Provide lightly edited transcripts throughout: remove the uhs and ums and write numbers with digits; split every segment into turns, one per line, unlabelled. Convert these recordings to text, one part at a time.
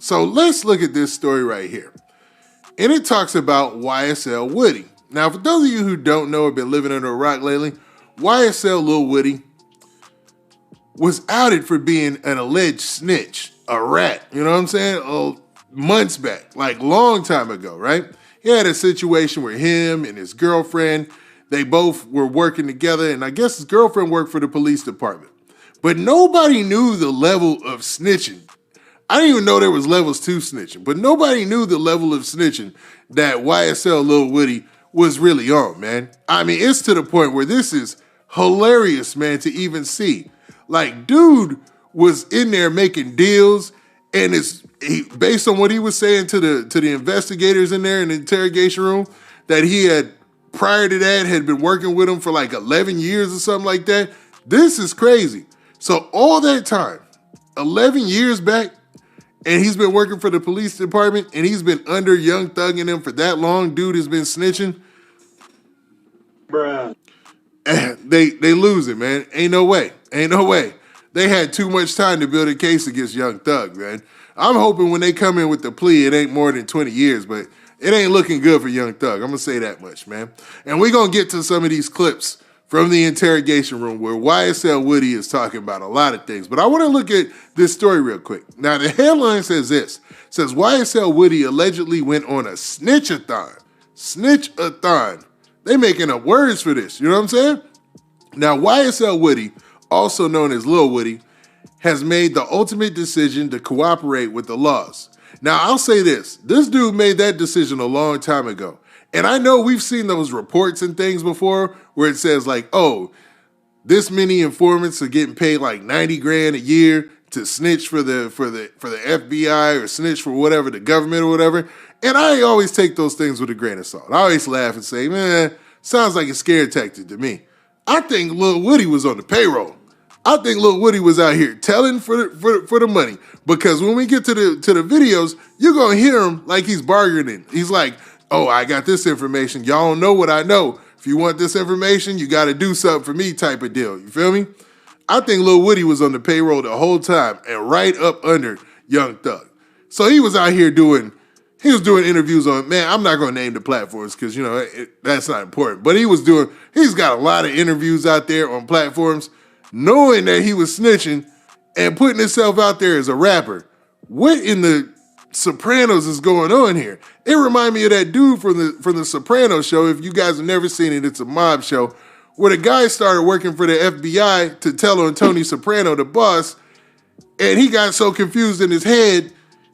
So let's look at this story right here. And it talks about YSL Woody. Now, for those of you who don't know or been living under a rock lately, YSL Lil Woody was outed for being an alleged snitch, a rat, you know what I'm saying? Months back, like long time ago, right? He had a situation where him and his girlfriend, they both were working together, and I guess his girlfriend worked for the police department. But nobody knew the level of snitching. I didn't even know there was levels to snitching, but nobody knew the level of snitching that YSL Lil Woody was really on, man. I mean, it's to the point where this is hilarious, man, to even see. Like, dude was in there making deals, and based on what he was saying to the investigators in there in the interrogation room, that he had, prior to that, had been working with him for like 11 years or something like that. This is crazy. So all that time, 11 years back, and he's been working for the police department, and he's been under Young Thug and them for that long. Dude has been snitching.
Bruh.
They lose it, man. Ain't no way. Ain't no way. They had too much time to build a case against Young Thug, man. I'm hoping when they come in with the plea, it ain't more than 20 years, but it ain't looking good for Young Thug. I'm going to say that much, man. And we're going to get to some of these clips from the interrogation room where YSL Woody is talking about a lot of things. But I want to look at this story real quick. Now, the headline says this. It says YSL Woody allegedly went on a snitch-a-thon. Snitch-a-thon. They making up words for this. You know what I'm saying? Now, YSL Woody, also known as Lil Woody, has made the ultimate decision to cooperate with the laws. Now, I'll say this. This dude made that decision a long time ago. And I know we've seen those reports and things before where it says like, oh, this many informants are getting paid like 90 grand a year to snitch for the FBI or snitch for whatever, the government or whatever. And I always take those things with a grain of salt. I always laugh and say, man, sounds like a scare tactic to me. I think Lil Woody was on the payroll. I think Lil Woody was out here telling for the money, because when we get to the videos, you're gonna hear him like he's bargaining. He's like, oh, I got this information. Y'all don't know what I know. If you want this information, you got to do something for me type of deal. You feel me? I think Lil Woody was on the payroll the whole time and right up under Young Thug. So he was out here doing interviews on, man, I'm not going to name the platforms because, you know, that's not important. But he's got a lot of interviews out there on platforms knowing that he was snitching and putting himself out there as a rapper. What in the Sopranos is going on here? It reminded me of that dude from the Sopranos show. If you guys have never seen it, it's a mob show where the guy started working for the FBI to tell on Tony Soprano, the boss, and he got so confused in his head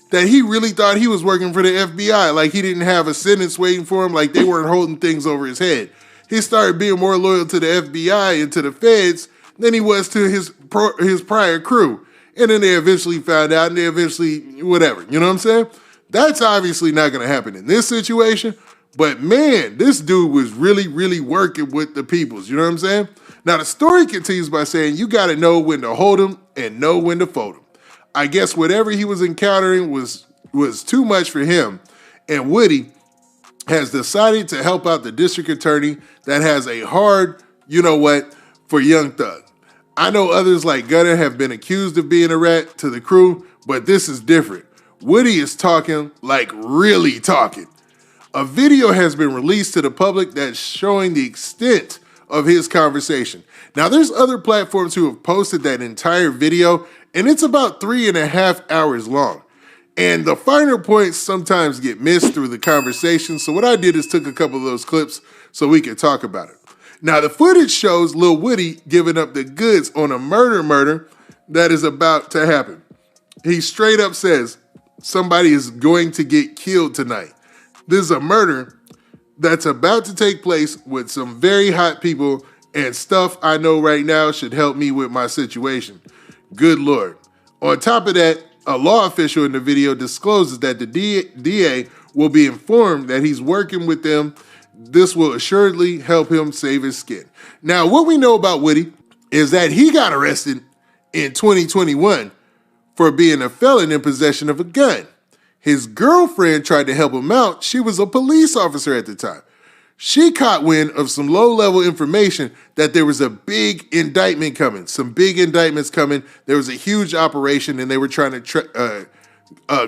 that he really thought he was working for the FBI, like he didn't have a sentence waiting for him, like they weren't holding things over his head. He started being more loyal to the FBI and to the feds than he was to his prior crew. And then they eventually found out, and they eventually, whatever. You know what I'm saying? That's obviously not going to happen in this situation. But man, this dude was really, really working with the peoples. You know what I'm saying? Now, the story continues by saying you got to know when to hold him and know when to fold him. I guess whatever he was encountering was too much for him. And Woody has decided to help out the district attorney that has a hard, you know what, for Young Thug. I know others like Gunna have been accused of being a rat to the crew, but this is different. Woody is talking, like really talking. A video has been released to the public that's showing the extent of his conversation. Now, there's other platforms who have posted that entire video, and it's about 3.5 hours long. And the finer points sometimes get missed through the conversation, so what I did is took a couple of those clips so we could talk about it. Now, the footage shows Lil Woody giving up the goods on a murder that is about to happen. He straight up says, somebody is going to get killed tonight. This is a murder that's about to take place with some very hot people, and stuff I know right now should help me with my situation. Good Lord. On top of that, a law official in the video discloses that the DA will be informed that he's working with them. This will assuredly help him save his skin. Now, what we know about Woody is that he got arrested in 2021 for being a felon in possession of a gun. His girlfriend tried to help him out. She was a police officer at the time. She caught wind of some low-level information that there was a big indictment coming, some big indictments coming. There was a huge operation, and they were trying to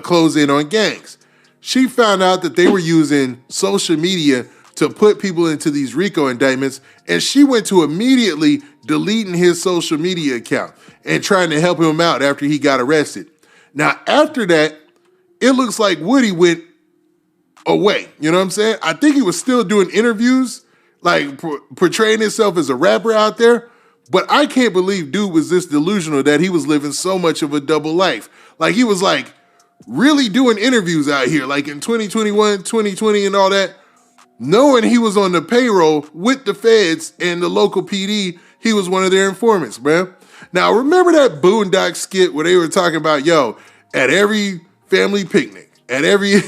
close in on gangs. She found out that they were using social media to put people into these RICO indictments, and she went to immediately deleting his social media account and trying to help him out after he got arrested. Now, after that, it looks like Woody went away. You know what I'm saying? I think he was still doing interviews, like portraying himself as a rapper out there, but I can't believe dude was this delusional that he was living so much of a double life. Like, he was like really doing interviews out here, like in 2021, 2020 and all that, knowing he was on the payroll with the feds and the local PD. He was one of their informants, man. Now, remember that Boondock skit where they were talking about, yo, at every family picnic, at every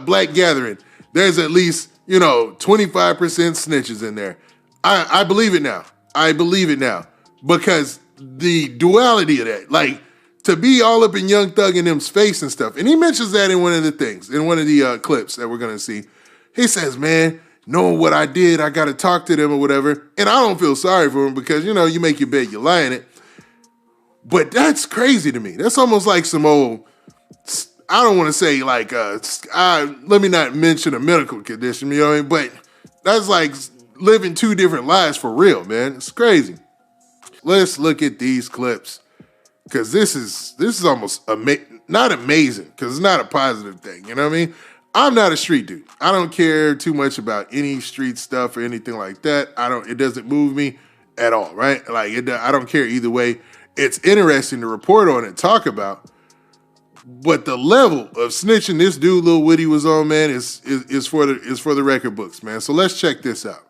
black gathering, there's at least, 25% snitches in there. I believe it now. I believe it now. Because the duality of that, like, to be all up in Young Thug and them's face and stuff. And he mentions that in one of the things, in one of the clips that we're going to see. He says, man, knowing what I did, I got to talk to them or whatever. And I don't feel sorry for him because, you make your bed, you lie in it. But that's crazy to me. That's almost like some old, I don't want to say like, let me not mention a medical condition, you know what I mean? But that's like living two different lives for real, man. It's crazy. Let's look at these clips. Because this is almost not amazing, because it's not a positive thing, you know what I mean? I'm not a street dude. I don't care too much about any street stuff or anything like that. It doesn't move me at all, right? Like, I don't care either way. It's interesting to report on and talk about, but the level of snitching this dude Lil Woody was on, man, is for the record books, man. So let's check this out.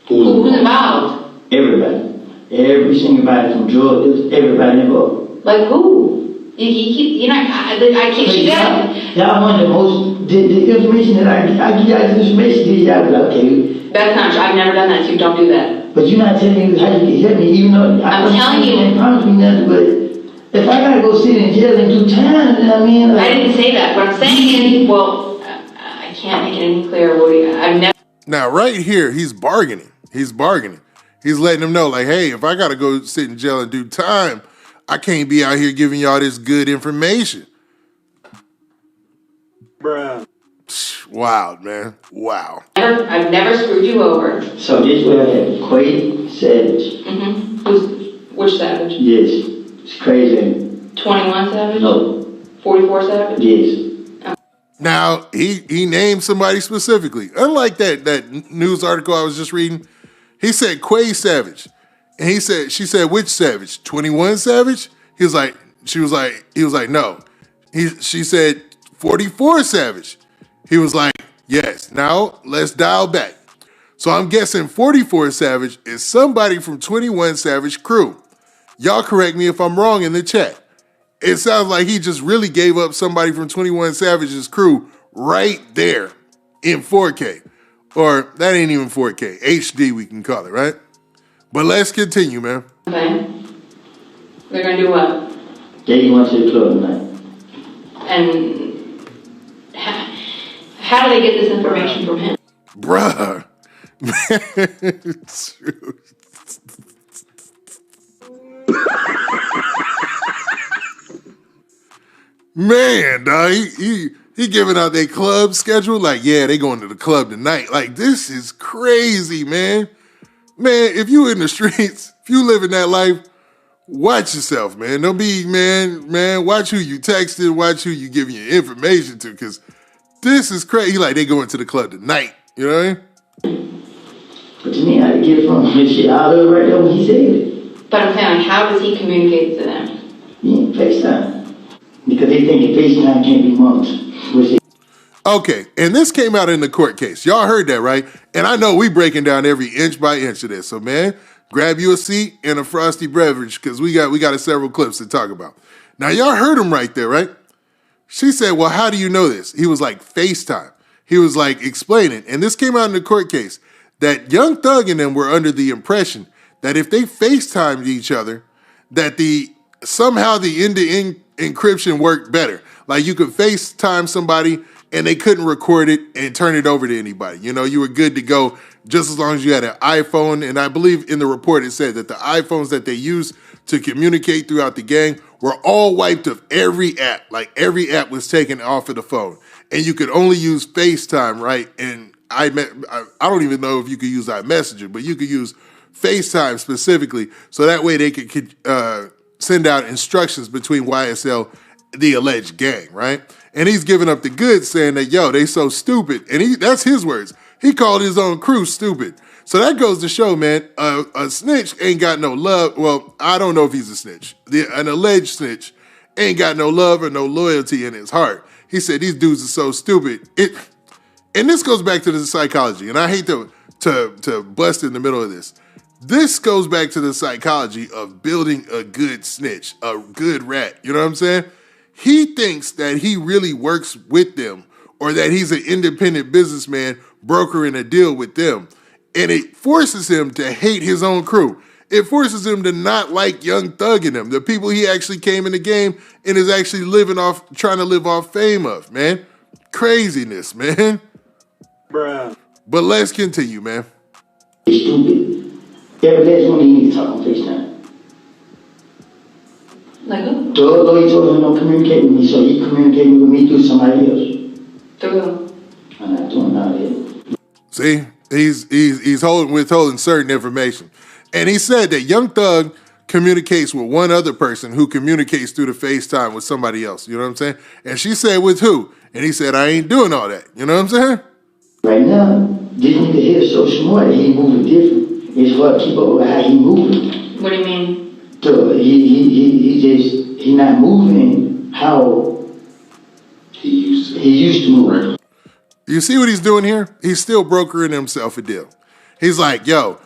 Who's involved?
Everybody. Every single body from drug dealers, everybody involved.
Like who? You're not, I can't see that.
Y'all want the most, the information that I give y'all this information, y'all be like, okay.
That's not true. I've never done that, so don't do that.
But you're not telling me how you can help me, even though
I'm telling you.
Ain't promised me nothing, but if I gotta go sit in jail and do time, then I mean, like,
I didn't say that. What I'm saying is, well, I can't make it any clearer, Woody. I've never.
Now, right here, he's bargaining. He's letting them know, like, hey, if I got to go sit in jail and do time, I can't be out here giving y'all this good information.
Bruh.
Wild, man. Wow.
I've never screwed you over.
so this way I had Quay Savage.
Mm-hmm. Which Savage?
Yes. It's crazy.
21 Savage?
No.
44 Savage?
Yes.
Now, he named somebody specifically. Unlike that news article I was just reading, he said Quay Savage. And she said, which Savage? 21 Savage? He was like, no. She said 44 Savage. He was like, yes. Now, let's dial back. So I'm guessing 44 Savage is somebody from 21 Savage crew. Y'all correct me if I'm wrong in the chat. It sounds like he just really gave up somebody from 21 Savage's crew right there in 4K. Or that ain't even 4K. HD we can call it, right? But let's continue, man.
Okay. They're going to do what?
They went to the club tonight.
And how do they get this information from him?
Bruh. Man, dog, he giving out their club schedule. Like, yeah, they going to the club tonight. Like, this is crazy, man. Man, if you in the streets, if you living that life, watch yourself, man. Don't be, man, watch who you texting, watch who you giving your information to, because this is crazy. Like, they going to the club tonight. You know what I mean?
But to me, I had to get it from him. Shit, I heard right there when he said it.
But I'm saying, how does he communicate to them?
Yeah, FaceTime. Because they think that FaceTime can't be months.
Okay, and this came out in the court case. Y'all heard that, right? And I know we breaking down every inch by inch of this. So, man, grab you a seat and a frosty beverage because we got several clips to talk about. Now, y'all heard him right there, right? She said, well, how do you know this? He was like, FaceTime. He was like explaining, and this came out in the court case, that Young Thug and them were under the impression that if they FaceTimed each other, that somehow the end-to-end encryption worked better. Like, you could FaceTime somebody and they couldn't record it and turn it over to anybody. You know, you were good to go just as long as you had an iPhone. And I believe in the report it said that the iPhones that they used to communicate throughout the gang were all wiped of every app. Like every app was taken off of the phone. And you could only use FaceTime, right? And I don't even know if you could use iMessenger, but you could use FaceTime specifically, so that way they could send out instructions between YSL, the alleged gang, right? And he's giving up the goods, saying that, yo, they so stupid. And that's his words. He called his own crew stupid. So that goes to show, man, a snitch ain't got no love. Well, I don't know if he's a snitch. An alleged snitch ain't got no love or no loyalty in his heart. He said these dudes are so stupid. And this goes back to the psychology, and I hate to bust in the middle of this. This goes back to the psychology of building a good snitch, a good rat. You know what I'm saying? He thinks that he really works with them, or that he's an independent businessman brokering a deal with them. And it forces him to hate his own crew. It forces him to not like Young Thug and them, the people he actually came in the game and is actually trying to live off fame of, man. Craziness, man.
Bruh.
But let's continue, man.
He's stupid. Every last one of you need to talk on FaceTime.
Like who?
Though he told him don't communicate with me, so he communicating with me through somebody else.
Through who?
I'm not doing all that.
See, he's withholding certain information. And he said that Young Thug communicates with one other person who communicates through the FaceTime with somebody else. You know what I'm saying? And she said, with who? And he said, I ain't doing all that. You know what I'm saying?
Right now, this nigga here is so smart, he moving different. It's hard to keep up with how he moving.
What do you mean?
So he not moving how he used to move.
You see what he's doing here? He's still brokering himself a deal. He's like, yo,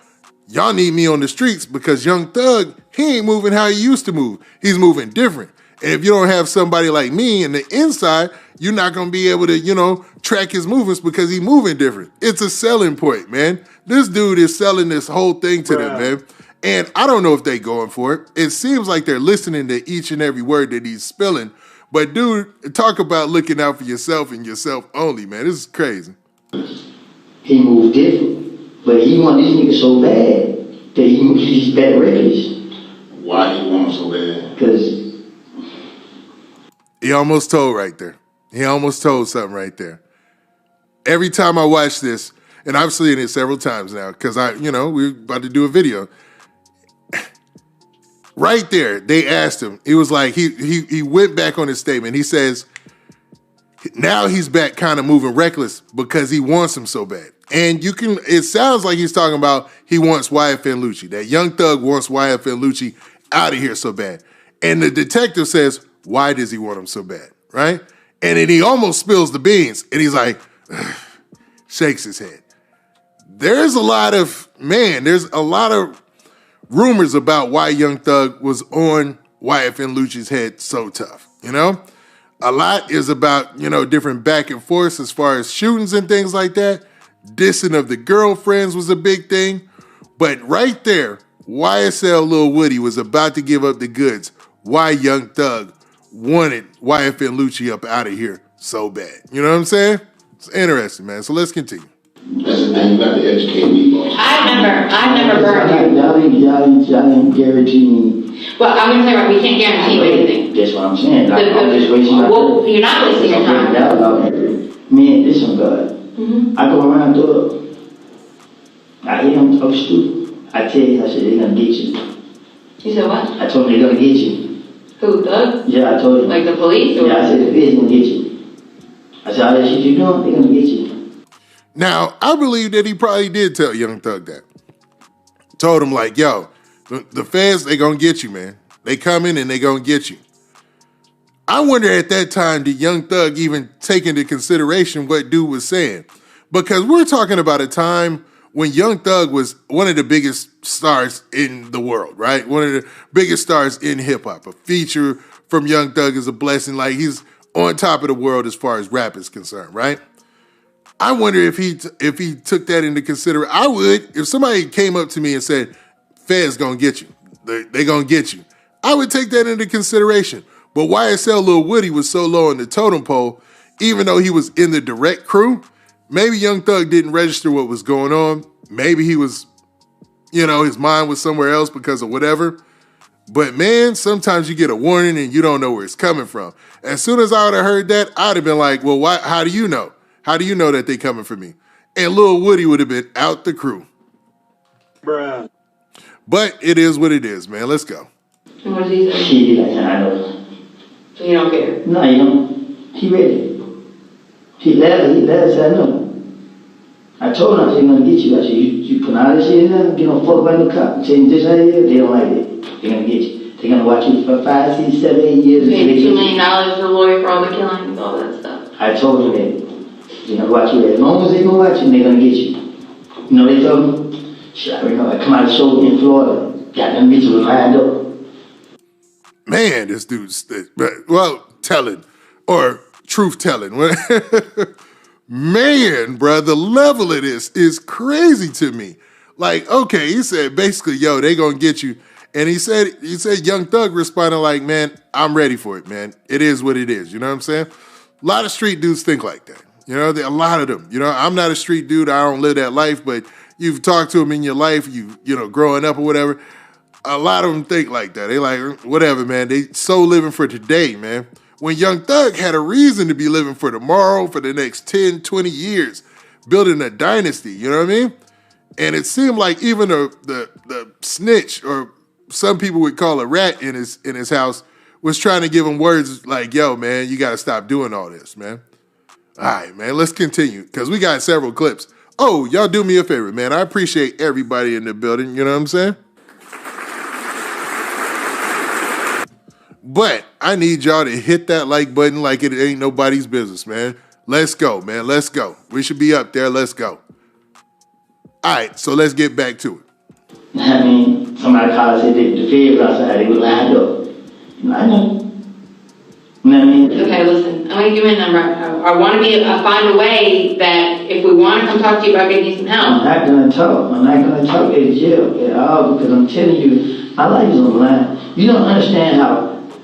y'all need me on the streets because Young Thug, he ain't moving how he used to move. He's moving different. And if you don't have somebody like me in the inside, you're not going to be able to, track his movements because he's moving different. It's a selling point, man. This dude is selling this whole thing to them, man. And I don't know if they going for it. It seems like they're listening to each and every word that he's spilling. But dude, talk about looking out for yourself and yourself only, man. This is crazy.
He moved different. But he want this nigga so bad that he's better records.
Why he want him so bad?
Because
he almost told right there. He almost told something right there. Every time I watch this, and I've seen it several times now, because we're about to do a video. Right there, they asked him. He was like, he went back on his statement. He says, now he's back kind of moving reckless because he wants him so bad. And it sounds like he's talking about he wants YSL Lucci, that Young Thug wants YSL Lucci out of here so bad. And the detective says, why does he want him so bad, right? And then he almost spills the beans, and he's like, shakes his head. There's a lot of rumors about why Young Thug was on YSL Lucci's head so tough, A lot is about, different back and forth as far as shootings and things like that. Dissing of the girlfriends was a big thing. But right there, YSL Lil Woody was about to give up the goods. Why Young Thug wanted YSL Lucci up out of here so bad. You know what I'm saying? It's interesting, man. So let's continue.
That's the thing, you got to educate me.
I've never burned you.
Y'all ain't guarantee me.
Well, I'm going to say, we can't guarantee you anything.
That's what I'm saying. I'm just wasting my time.
You're not wasting your time.
Man, this one, God. Mm-hmm. I go around the I hear him talk stupid. I tell you, I said, they're going to get you.
You said what?
I told him they're going to get you.
Who, Thug?
Yeah, I told him.
Like the police? Or?
Yeah, I said, the feds going to get you. I said, all that shit you doing, they're going to get you.
Now, I believe that he probably did tell Young Thug that. Told him like, yo, the feds, they going to get you, man. They coming and they going to get you. I wonder at that time, did Young Thug even take into consideration what dude was saying? Because we're talking about a time when Young Thug was one of the biggest stars in the world, right? One of the biggest stars in hip-hop. A feature from Young Thug is a blessing. Like, he's on top of the world as far as rap is concerned, right? I wonder if he took that into consideration. I would. If somebody came up to me and said, Fed's gonna get you. They gonna get you. I would take that into consideration. But YSL Lil Woody was so low on the totem pole, even though he was in the direct crew, maybe Young Thug didn't register what was going on. Maybe he was, his mind was somewhere else because of whatever. But man, sometimes you get a warning and you don't know where it's coming from. As soon as I would have heard that, I'd have been like, well, why? How do you know? How do you know that they coming for me? And Lil Woody would have been out the crew.
Bruh.
But it is what it is, man. Let's go.
And what does he say?
He like, I know.
So you don't care?
No, you don't. He ready. He laughed, said, I know. I told him I said, I'm gonna get you. I said, you put all this shit in there, get on fuck by the cop, change this right here, they don't like it. They're gonna get you. They're gonna watch you for 5, 6, 7, 8 years.
Paid $2 million to the lawyer for all the killings, all that stuff.
I told him that. They're gonna watch you. As long as they gonna watch you, they're gonna get you. You know they told me? Shit, I remember I come out of the show in Florida, got them bitches lined up.
Man, this dude's, well, telling, or truth telling. Man, bro, the level of this is crazy to me. Like, okay, he said basically, yo, they gonna get you. And he said Young Thug responded like, man, I'm ready for it, man. It is what it is. You know what I'm saying? A lot of street dudes think like that. You know, a lot of them. You know, I'm not a street dude. I don't live that life, but you've talked to them in your life, you know, growing up or whatever. A lot of them think like that. They like, whatever, man. They so living for today, man. When Young Thug had a reason to be living for tomorrow, for the next 10, 20 years, building a dynasty, you know what I mean? And it seemed like even the snitch, or some people would call a rat in his house, was trying to give him words like, yo, man, you got to stop doing all this, man. All right, man, let's continue, because we got several clips. Oh, y'all do me a favor, man. I appreciate everybody in the building, you know what I'm saying? But I need y'all to hit that like button like it ain't nobody's business, man. Let's go, man. Let's go. We should be up there. Let's go. All right, so let's get back to it.
I mean, somebody called and said the feds outside, they were lined up. I know. You know what I mean?
Okay, listen, I'm gonna give you a number. I want to find a way that if we want to come talk to you about getting you some help.
I'm not gonna talk. I'm not gonna talk at jail at all, because I'm telling you, my life is on the line. You don't understand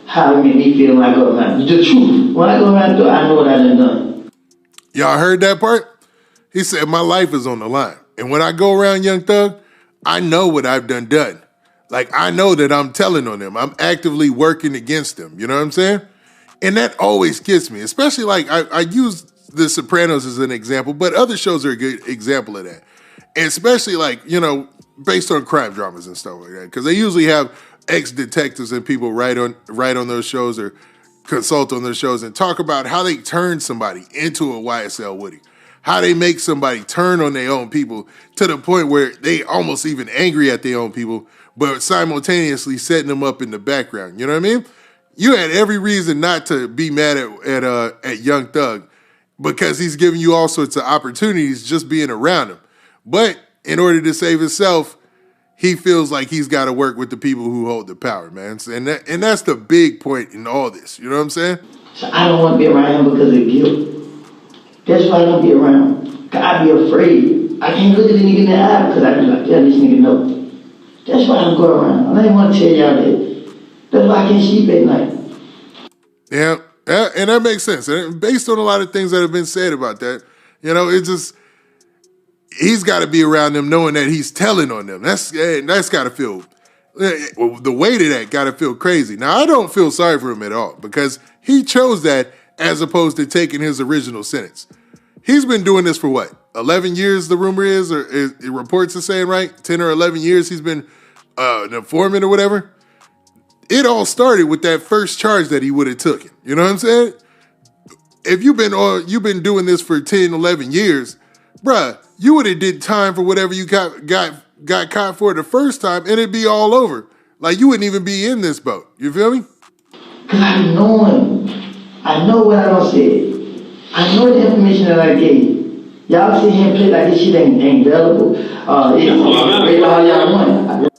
how it made me feel when I go around. The truth. When I go around the door, I know what I done.
Y'all heard that part? He said, my life is on the line. And when I go around Young Thug, I know what I've done. Like, I know that I'm telling on them. I'm actively working against them. You know what I'm saying? And that always gets me, especially like I use The Sopranos as an example, but other shows are a good example of that. And especially like, you know, based on crime dramas and stuff like that, because they usually have ex-detectives and people write on those shows or consult on those shows and talk about how they turn somebody into a YSL Woody, how they make somebody turn on their own people to the point where they almost even angry at their own people, but simultaneously setting them up in the background. You know what I mean? You had every reason not to be mad at Young Thug, because he's giving you all sorts of opportunities just being around him. But in order to save himself, he feels like he's got to work with the people who hold the power, man. And that's the big point in all this. You know what I'm saying?
So I don't want to be around him because of guilt. That's why I don't be around him. Because I be afraid. I can't look at the nigga in the eye because I be like, yeah, this nigga know. That's why I don't go around. I don't want to tell y'all that. That's why I can't sleep at night.
Yeah, and that makes sense. And based on a lot of things that have been said about that, you know, it's just, he's got to be around them knowing that he's telling on them. That's got to feel, the weight of that got to feel crazy. Now, I don't feel sorry for him at all, because he chose that as opposed to taking his original sentence. He's been doing this for what, 11 years, the rumor is, or reports are saying, right? 10 or 11 years he's been an informant or whatever. It all started with that first charge that he would have taken. You know what I'm saying? If you've been doing this for 10, 11 years, bruh, you would have did time for whatever you got caught for the first time, and it'd be all over. Like, you wouldn't even be in this boat. You feel me?
Because I know him. I know what I don't say. I know the information that I gave. Y'all sit here and play like this shit ain't available. It's all y'all want.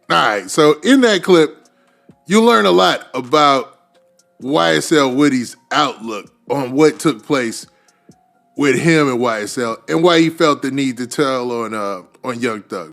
All right, so in that clip, you learn a lot about YSL Woody's outlook on what took place with him and YSL and why he felt the need to tell on Young Thug.